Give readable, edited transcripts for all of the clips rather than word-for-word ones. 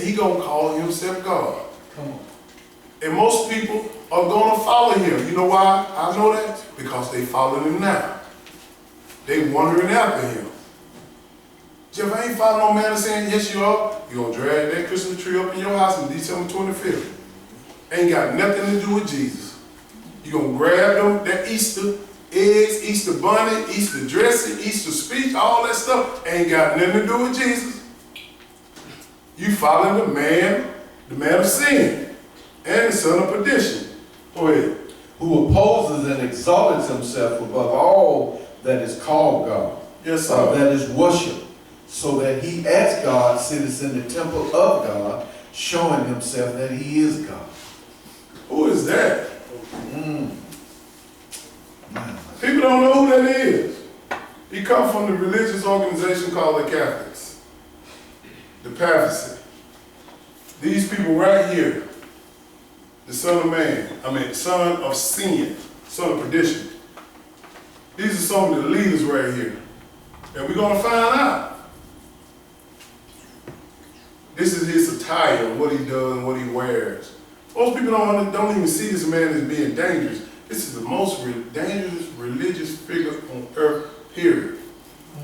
he gonna call himself God. Come on. And most people are gonna follow him. You know why I know that? Because they follow him now. They wandering after him. Jeff, I ain't following no man that's saying, yes you are. You gonna drag that Christmas tree up in your house on December 25th. Ain't got nothing to do with Jesus. You gonna grab them, that Easter eggs, Easter bunny, Easter dressing, Easter speech, all that stuff, ain't got nothing to do with Jesus. You following the man of sin, and the son of perdition. Go ahead. Who opposes and exalts himself above all that is called God. Yes, sir. That is worship, so that he as God sitteth in the temple of God, showing himself that he is God. Who is that? People don't know who that is. He comes from the religious organization called the Catholics. The papacy. These people right here, the son of son of sin, son of perdition. These are some of the leaders right here. And we're going to find out. This is his attire, what he does and what he wears. Most people don't even see this man as being dangerous. This is the most dangerous religious figure on earth, period.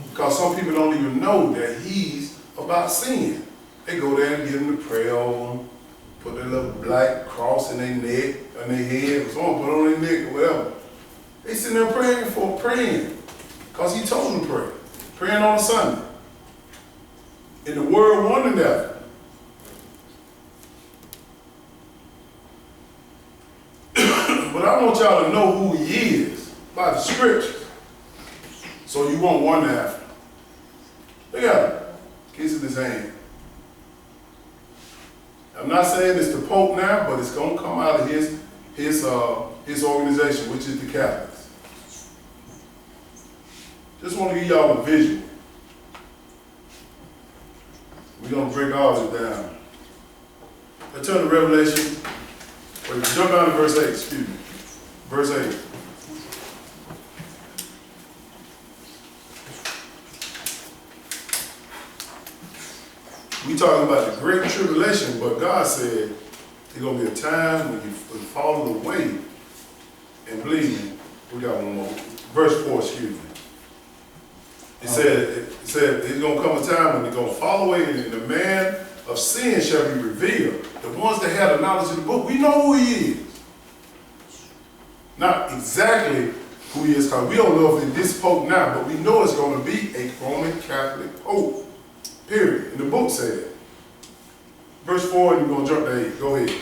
Because some people don't even know that he's about sin. They go there and get him to pray over them, put their little black cross in their neck, on their head, or someone put it on their neck or whatever. They sitting there praying. Because he told them to pray. Praying on a Sunday. And the world wondered that. But I want y'all to know who he is by the scriptures. So you won't wonder after. Look at him. Kissing his hand. I'm not saying it's the Pope now, but it's going to come out of his organization, which is the Catholics. Just want to give y'all a visual. We're going to break all this down. Let's turn to Revelation. Jump down to verse 8, excuse me. Verse 8. We talking about the great tribulation, but God said there's going to be a time when you fall away. And believe me, we got one more. Verse 4, excuse me. It said there's going to come a time when they're going to fall away and the man of sin shall be revealed. The ones that have the knowledge of the book, we know who he is. Not exactly who he is, because we don't know if it's this Pope now, but we know it's going to be a Roman Catholic Pope. Period. And the book said. Verse 4, and you're going to jump to 8. Go ahead.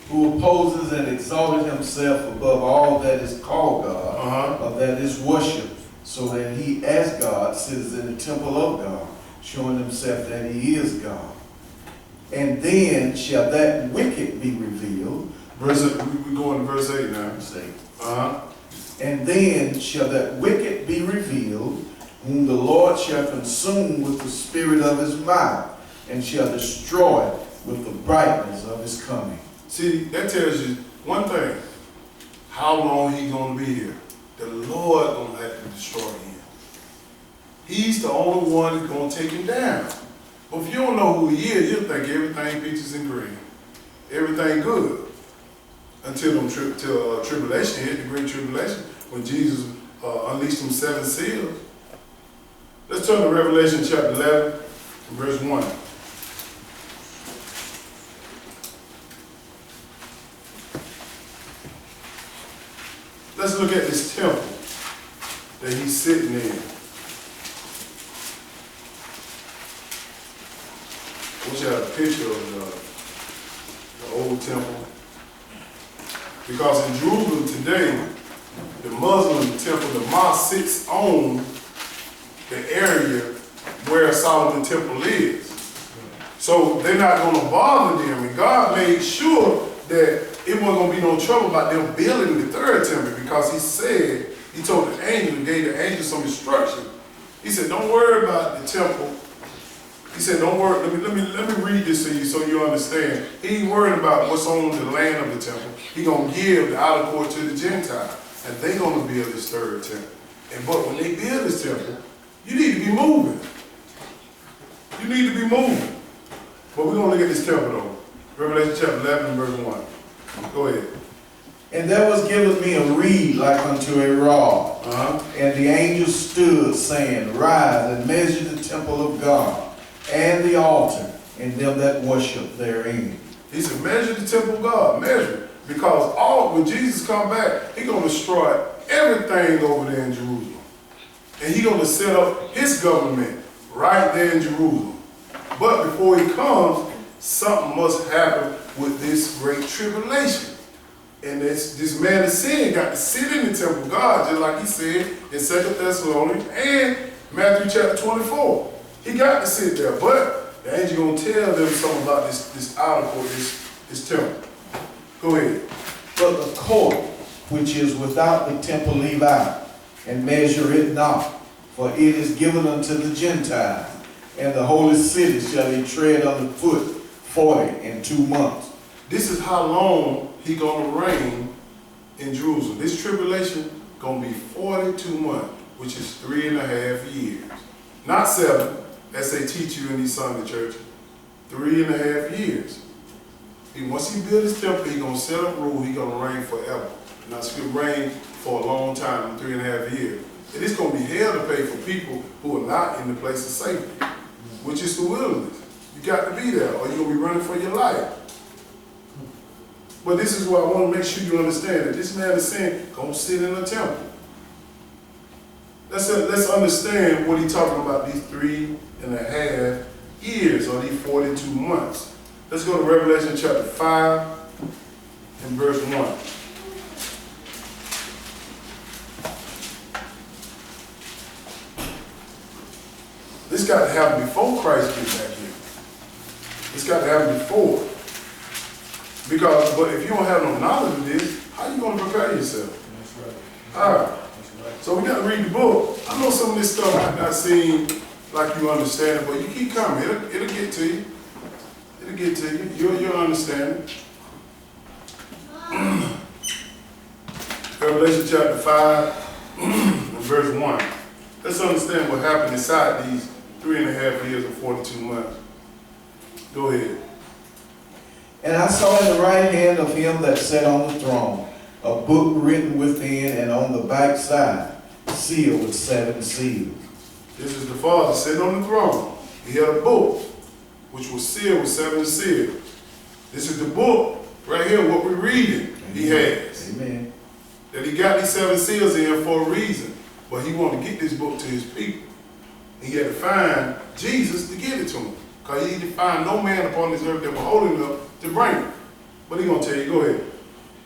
Who opposes and exalted himself above all that is called God, of that is worship, so that he as God sits in the temple of God, showing himself that he is God. And then shall that wicked be revealed. We're going to verse 8 now. Verse 8. And then shall that wicked be revealed, whom the Lord shall consume with the spirit of his mouth, and shall destroy with the brightness of his coming. See, that tells you one thing. How long he's going to be here. The Lord going to have to destroy him. He's the only one that's going to take him down. But if you don't know who he is, you'll think everything peaches and green. Everything good. Until tribulation hit, the great tribulation, when Jesus unleashed them 7 seals. Let's turn to Revelation chapter 11, verse 1. Let's look at this temple that he's sitting in. I wish I had a picture of the old temple. Because in Jerusalem today, the Muslim temple, the mosque, sits on the area where Solomon temple is. So they're not going to bother them. And God made sure that it wasn't going to be no trouble about them building the third temple, because he said, he told the angel, gave the angel some instruction. He said, don't worry about the temple. He said, don't worry, let me read this to you so you understand. He ain't worried about what's on the land of the temple. He gonna give the outer court to the Gentiles, and they gonna build this third temple. But when they build this temple, you need to be moving. You need to be moving. But we're going to look at this temple though. Revelation chapter 11 and verse 1. Go ahead. And there was given me a reed like unto a rod. And the angel stood, saying, Rise and measure the temple of God, and the altar, and them that worship therein. He said, measure the temple of God. Measure it. Because when Jesus come back, He's going to destroy everything over there in Jerusalem. And He's going to set up His government right there in Jerusalem. But before He comes, something must happen with this great tribulation. And this man of sin got to sit in the temple of God, just like he said in 2 Thessalonians and Matthew chapter 24. He got to sit there. But the angel going to tell them something about this article, this temple. Go ahead. But the court, which is without the temple, leave out, and measure it not, for it is given unto the Gentiles, and the holy city shall he tread under foot 42 months. This is how long He going to reign in Jerusalem. This tribulation going to be 42 months, which is 3.5 years. Not 7, as they teach you in these Sunday churches. 3.5 years. Once He builds His temple, He going to set up rule. He going to reign forever. Now it's going to reign for a long time, 3.5 years. And it's going to be hell to pay for people who are not in the place of safety, which is the wilderness. You got to be there, or you're going to be running for your life. But this is what I want to make sure you understand, that this man is saying, go sit in the temple. Let's understand what he's talking about, these 3.5 years, or these 42 months. Let's go to Revelation chapter 5 and verse 1. This got to happen before Christ gets back here. It's got to happen before. But if you don't have no knowledge of this, how you going to prepare yourself? That's right. All right. That's right. So we got to read the book. I know some of this stuff might not seem like you understand it, but you keep coming. It'll get to you. It'll get to you. You'll understand it. Revelation chapter 5 and verse 1. Let's understand what happened inside these 3.5 years and 42 months. Go ahead. And I saw in the right hand of him that sat on the throne a book written within and on the back side, sealed with 7 seals. This is the Father sitting on the throne. He had a book which was sealed with 7 seals. This is the book right here, what we're reading. Amen. He has. Amen. That He got these 7 seals in for a reason. But He wanted to get this book to His people. He had to find Jesus to get it to him. Because He didn't find no man upon this earth that was holy enough to bring it. But He's going to tell you, go ahead.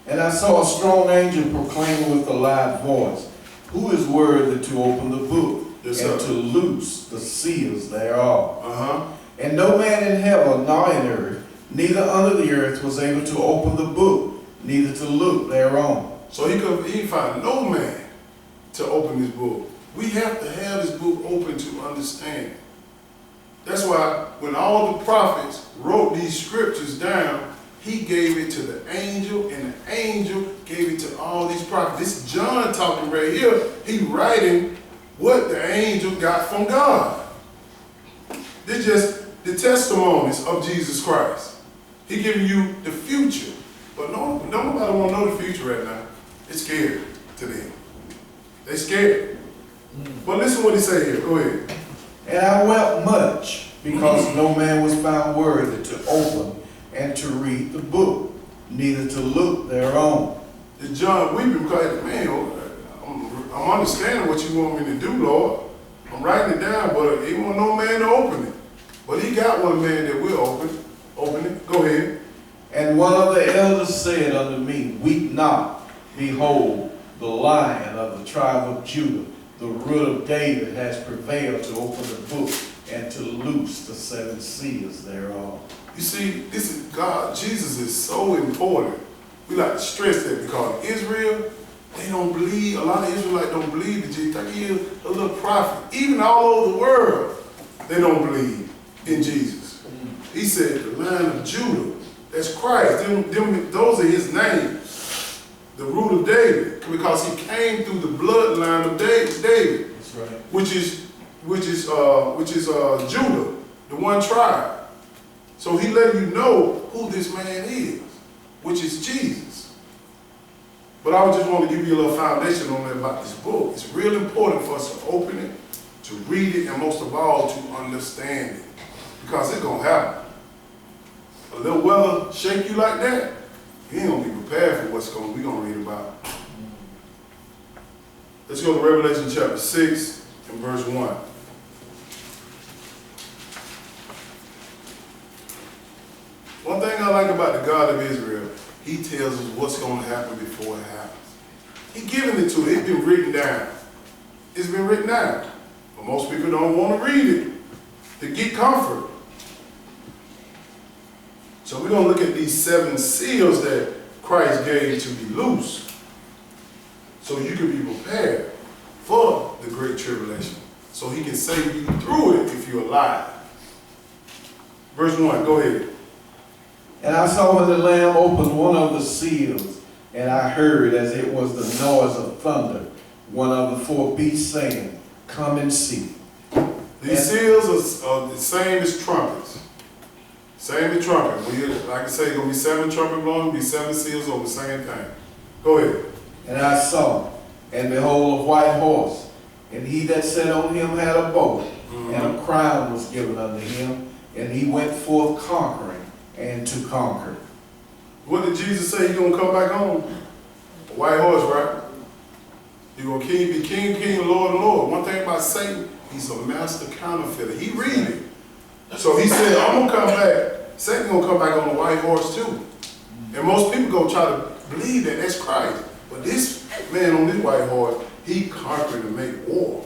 And I saw a strong angel proclaiming with a loud voice, Who is worthy to open the book and to loose the seals thereof? And no man in heaven nor in earth, neither under the earth, was able to open the book, neither to look thereon. So he didn't find no man to open this book. We have to have this book open to understand. That's why when all the prophets wrote these scriptures down, he gave it to the angel, and the angel gave it to all these prophets. This is John talking right here. He writing what the angel got from God. They're just the testimonies of Jesus Christ. He giving you the future. But nobody want to know the future right now. It's scary to them. They scared. But listen what he say here. Go ahead. And I wept much, because no man was found worthy to open and to read the book, neither to look thereon. It's John weeping because, man, I'm understanding what you want me to do, Lord. I'm writing it down, but he want no man to open it. But he got one man that will open it. Go ahead. And one of the elders said unto me, Weep not, behold, the Lion of the tribe of Judah, the root of David, has prevailed to open the book and to loose the 7 seals thereof. You see, this is God. Jesus is so important. We like to stress that because Israel, they don't believe, a lot of Israelites don't believe that Jesus. Like he is a little prophet. Even all over the world, they don't believe in Jesus. He said, the Lion of Judah, that's Christ. Those are his names. The root of David, because he came through the bloodline of David. That's right. Which is Judah, the one tribe. So he letting you know who this man is, which is Jesus. But I just want to give you a little foundation on that about this book. It's real important for us to open it, to read it, and most of all, to understand it. Because it's going to happen. A little weather shake you like that, you ain't going to be prepared for what's we're going to read about. Let's go to Revelation chapter 6 and verse 1. One thing I like about the God of Israel, he tells us what's going to happen before it happens. He's giving it to us. It's been written down. It's been written down. But most people don't want to read it to get comfort. So we're going to look at these 7 seals that Christ gave to be loose, so you can be prepared for the great tribulation, so he can save you through it if you're alive. Verse 1, go ahead. And I saw when the Lamb opened one of the seals, and I heard, as it was the noise of thunder, one of the 4 beasts saying, "Come and see." These seals are the same as trumpets. Same as trumpet. Like I say, it's going to be 7 trumpet blowing, it'll be 7 seals over the same thing. Go ahead. And I saw, and behold, a white horse, and he that sat on him had a bow, and a crown was given unto him, and he went forth conquering and to conquer. What did Jesus say he's going to come back on? A white horse, right? He's going to be king, Lord, Lord. One thing about Satan, he's a master counterfeiter. He read it. So he said, I'm going to come back. Satan's going to come back on a white horse too. And most people going to try to believe that that's Christ. But this man on this white horse, he conquered to make war.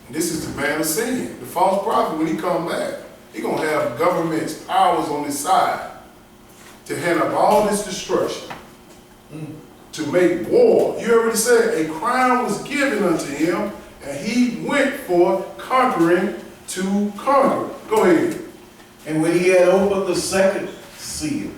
And this is the man of sin. The false prophet, when he come back, he going to have government's powers on his side to hand up all this destruction, to make war. You already said a crown was given unto him, and he went for conquering to conquer. Go ahead. And when he had opened the second seal,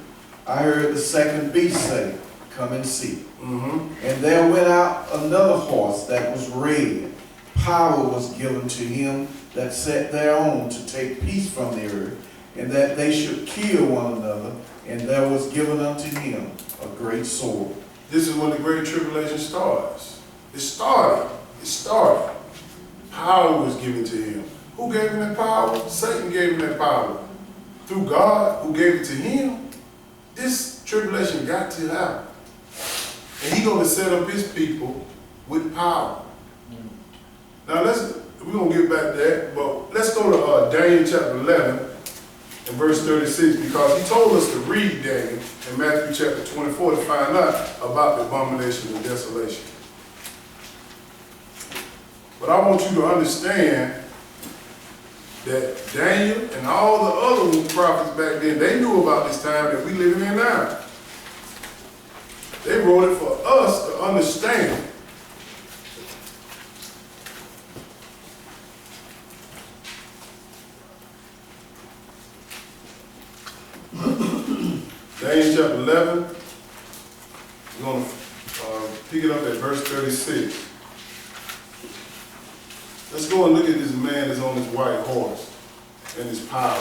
I heard the second beast say, "Come and see." And there went out another horse that was red. Power was given to him that sat thereon to take peace from the earth, and that they should kill one another. And there was given unto him a great sword. This is when the great tribulation starts. It started. Power was given to him. Who gave him that power? Satan gave him that power. Through God, who gave it to him. This tribulation got to happen. And he's going to set up his people with power. Now we're going to get back to that, but let's go to Daniel chapter 11 and verse 36, because he told us to read Daniel in Matthew chapter 24 to find out about the abomination of desolation. But I want you to understand that Daniel and all the other prophets back then, they knew about this time that we living in now. They wrote it for us to understand. Daniel chapter 11, we're going to pick it up at verse 36. Let's go and look at this man that's on this white horse and his power,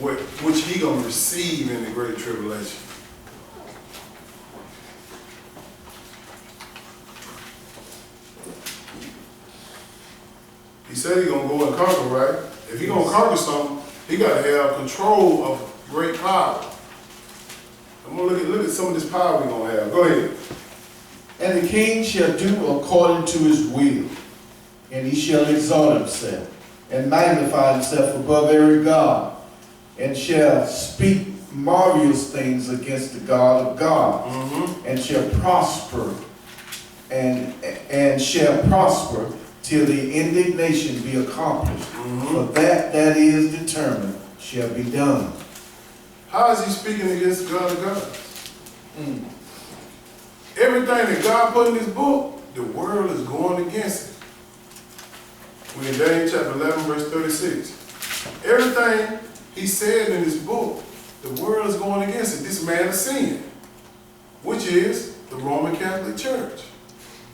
which he going to receive in the great tribulation. He said he's going to go and conquer, right? If he's going to conquer something, he got to have control of great power. I'm going to look at some of this power we're going to have. Go ahead. And the king shall do according to his will, and he shall exalt himself, and magnify himself above every god, and shall speak marvelous things against the God of gods, and shall prosper, and shall prosper till the indignation be accomplished. For that is determined shall be done. How is he speaking against the God of gods? Everything that God put in his book, the world is going against it. We're in Daniel chapter 11, verse 36. Everything he said in his book, the world is going against it. This man of sin, which is the Roman Catholic Church.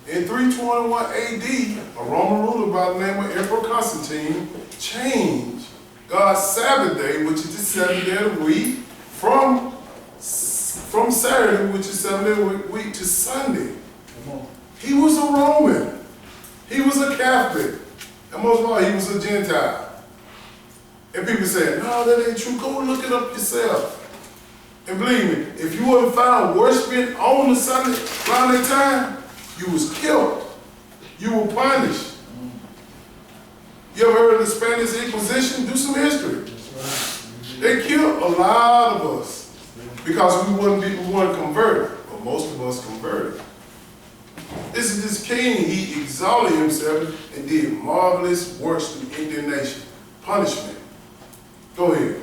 In 321 AD, a Roman ruler by the name of Emperor Constantine changed God's Sabbath day, which is the seventh day of the week, from Saturday, which is 7 day of the week, to Sunday. He was a Roman. He was a Catholic. And most of all, he was a Gentile. And people say, no, that ain't true. Go look it up yourself. And believe me, if you wasn't found worshiping on the Sunday around that time, you was killed. You were punished. You ever heard of the Spanish Inquisition? Do some history. They killed a lot of us because we weren't converted. But most of us converted. This is this king. He exalted himself and did marvelous works through indignation, punishment. Go ahead.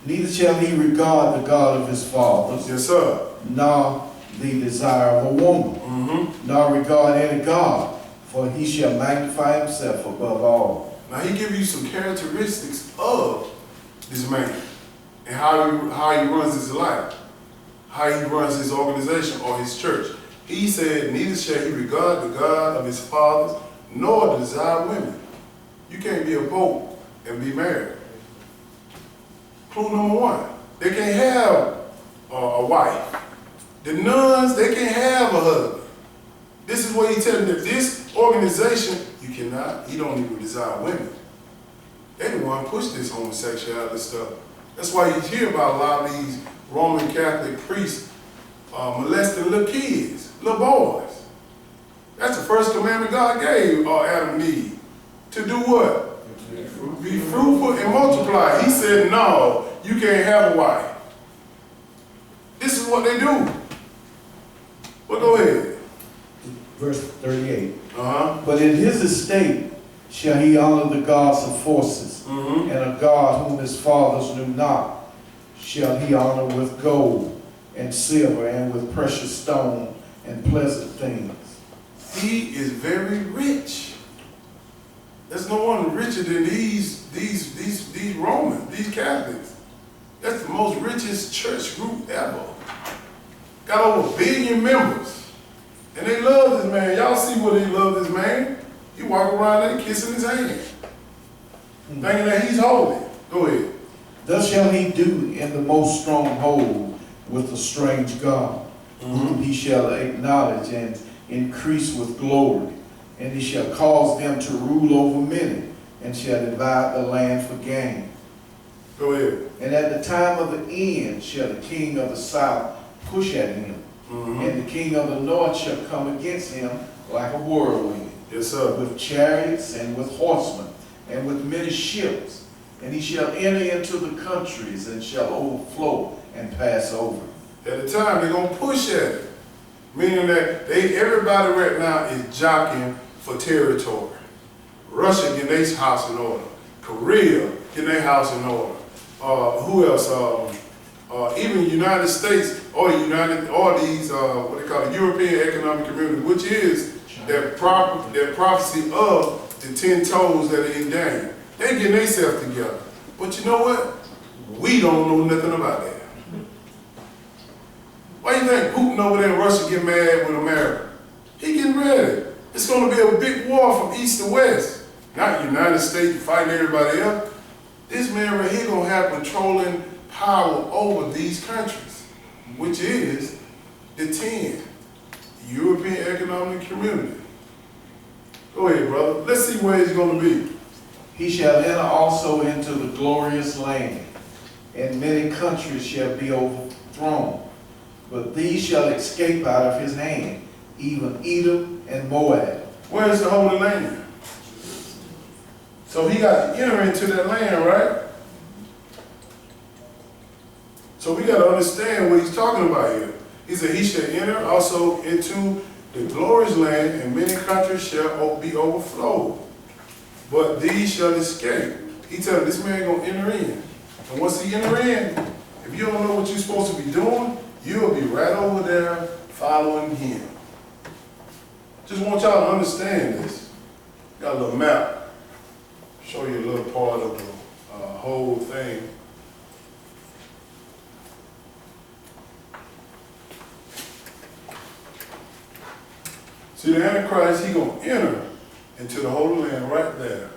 Neither shall he regard the God of his fathers, Yes, sir. nor the desire of a woman, nor regard any God, for he shall magnify himself above all. Now he gives you some characteristics of this man and how he runs his life, how he runs his organization or his church. He said, neither shall he regard the God of his fathers, nor desire women. You can't be a pope and be married. Clue number one, they can't have a wife. The nuns, they can't have a husband. This is what he telling them. This organization, you cannot, he don't even desire women. They the one push this homosexuality stuff. That's why you hear about a lot of these Roman Catholic priests molesting little kids, little boys. That's the first commandment God gave Adam and Eve. To do what? Be fruitful and multiply. He said, no, you can't have a wife. This is what they do. Well, go ahead. Verse 38. But in his estate shall he honor the gods of forces, and a God whom his fathers knew not shall he honor with gold and silver and with precious stone and pleasant things. He is very rich. There's no one richer than these Romans, these Catholics. That's the most richest church group ever. Got over 1 billion members. And they love this man. Y'all see what they love this man? He walk around there kissing his hand, thinking that he's holy. Go ahead. Thus shall he do in the most stronghold with a strange God, whom he shall acknowledge and increase with glory. And he shall cause them to rule over many, and shall divide the land for gain. Go ahead. And at the time of the end shall the king of the south push at him, and the king of the north shall come against him like a whirlwind. Yes, sir. With chariots and with horsemen, and with many ships. And he shall enter into the countries, and shall overflow and pass over. At the time, they're going to push at it. Meaning that everybody right now is jockeying for territory. Russia getting their house in order. Korea getting their house in order. Who else? Even United States or these what they call the European Economic Community, which is that prophecy of the 10 toes that are in Daniel. They getting themselves together. But you know what? We don't know nothing about that. Why do you think Putin over there in Russia get mad with America? He getting ready. It's going to be a big war from east to west. Not the United States fighting everybody else. This man right here going to have controlling power over these countries, which is the 10, the European Economic Community. Go ahead, brother. Let's see where he's going to be. He shall enter also into the glorious land, and many countries shall be overthrown. But these shall escape out of his hand, even Edom and Moab. Where is the Holy Land? So he got to enter into that land, right? So we got to understand what he's talking about here. He said he shall enter also into the glorious land, and many countries shall be overflowed. But these shall escape. He tell this man going to enter in. And once he enter in, if you don't know what you're supposed to be doing, you'll be right over there following him. Just want y'all to understand this. Got a little map. Show you a little part of the whole thing. See, the Antichrist, he going to enter into the Holy Land right there.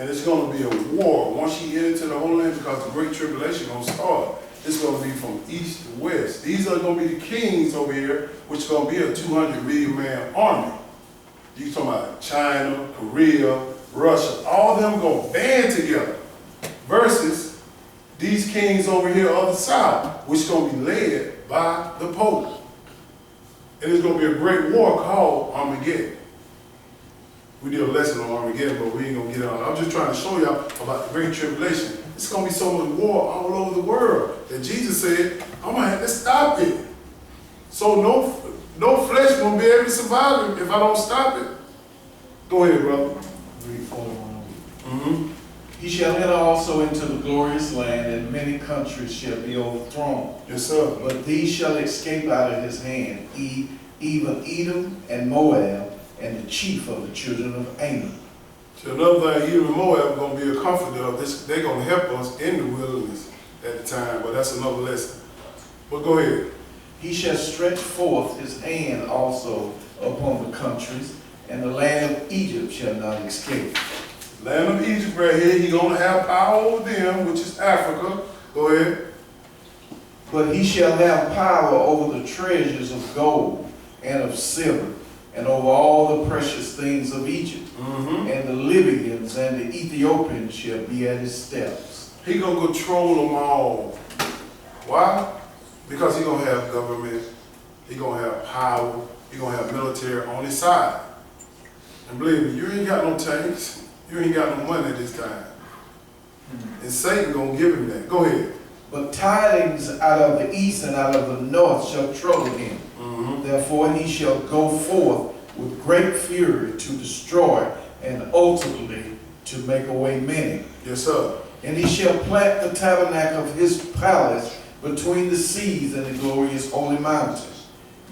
And it's going to be a war once you get into the Holy Land, because the Great Tribulation is going to start. It's going to be from east to west. These are going to be the kings over here, which is going to be a 200 million man army. You talking about China, Korea, Russia, all of them going to band together versus these kings over here on the south, which is going to be led by the Pope. And it's going to be a great war called Armageddon. We did a lesson on Armageddon, but we ain't going to get on. I'm just trying to show y'all about the Great Tribulation. It's going to be so much war all over the world that Jesus said, I'm going to have to stop it. So no flesh won't be able to survive it if I don't stop it. Go ahead, brother. Read 41. He shall enter also into the glorious land, and many countries shall be overthrown. Yes, sir. But these shall escape out of his hand, even Edom and Moab, and the chief of the children of Ammon. So another thing, Edom and Moab are going to be a comforter of this. They're going to help us in the wilderness at the time, but that's another lesson. But go ahead. He shall stretch forth his hand also upon the countries, and the land of Egypt shall not escape. Land of Egypt right here, he's going to have power over them, which is Africa. Go ahead. But he shall have power over the treasures of gold and of silver, and over all the precious things of Egypt. And the Libyans and the Ethiopians shall be at his steps. He's going to control them all. Why? Because he's going to have government, he's going to have power, he's going to have military on his side. And believe me, you ain't got no tanks, you ain't got no money this time. And Satan going to give him that. Go ahead. But tidings out of the east and out of the north shall trouble him. Therefore he shall go forth with great fury to destroy, and ultimately to make away many. Yes, sir. And he shall plant the tabernacle of his palace between the seas and the glorious holy mountain.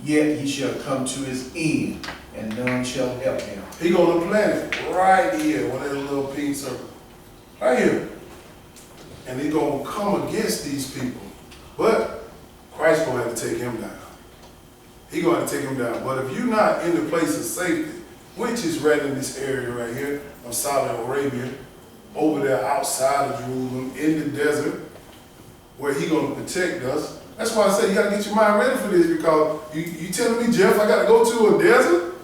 Yet he shall come to his end, and none shall help him. He's going to plant it right here, with that little pink circle. Right here. And he's going to come against these people. But Christ's going to have to take him down. He's going to take him down. But if you're not in the place of safety, which is right in this area right here of Saudi Arabia, over there outside of Jerusalem, in the desert, where he's going to protect us. That's why I say you got to get your mind ready for this, because you telling me, Jeff, I got to go to a desert?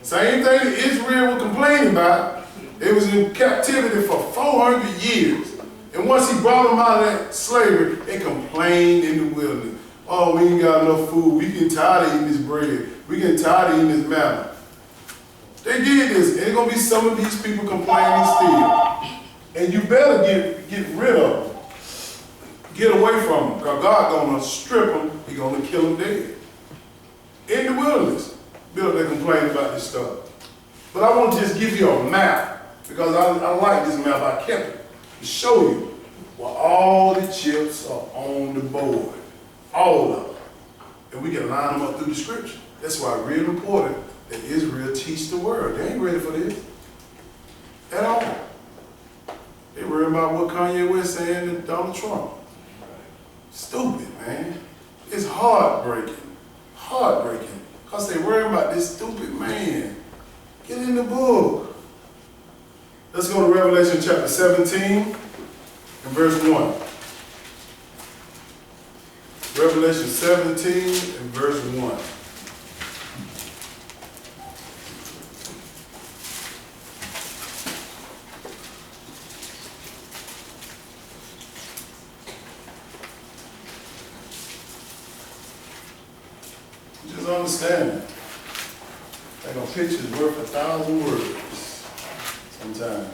Same thing that Israel was complaining about. They was in captivity for 400 years. And once he brought them out of that slavery, they complained in the wilderness. Oh, we ain't got enough food. We getting tired of eating this bread. We getting tired of eating this manna. They did this. And there's going to be some of these people complaining still. And you better get rid of them. Get away from them. Because God's going to strip them. He's going to kill them dead. In the wilderness. Bill, they complain about this stuff. But I want to just give you a map. Because I like this map. I kept it to show you where all the chips are on the board. All of them. And we can line them up through the scripture. That's why it's real important that Israel teach the word. They ain't ready for this at all. They worry about what Kanye West saying to Donald Trump. Stupid, man. It's heartbreaking. Heartbreaking. Because they worry about this stupid man. Get in the book. Let's go to Revelation chapter 17 and verse 1. Revelation 17 and verse 1. Just understand it. Like a picture's worth 1,000 words sometimes.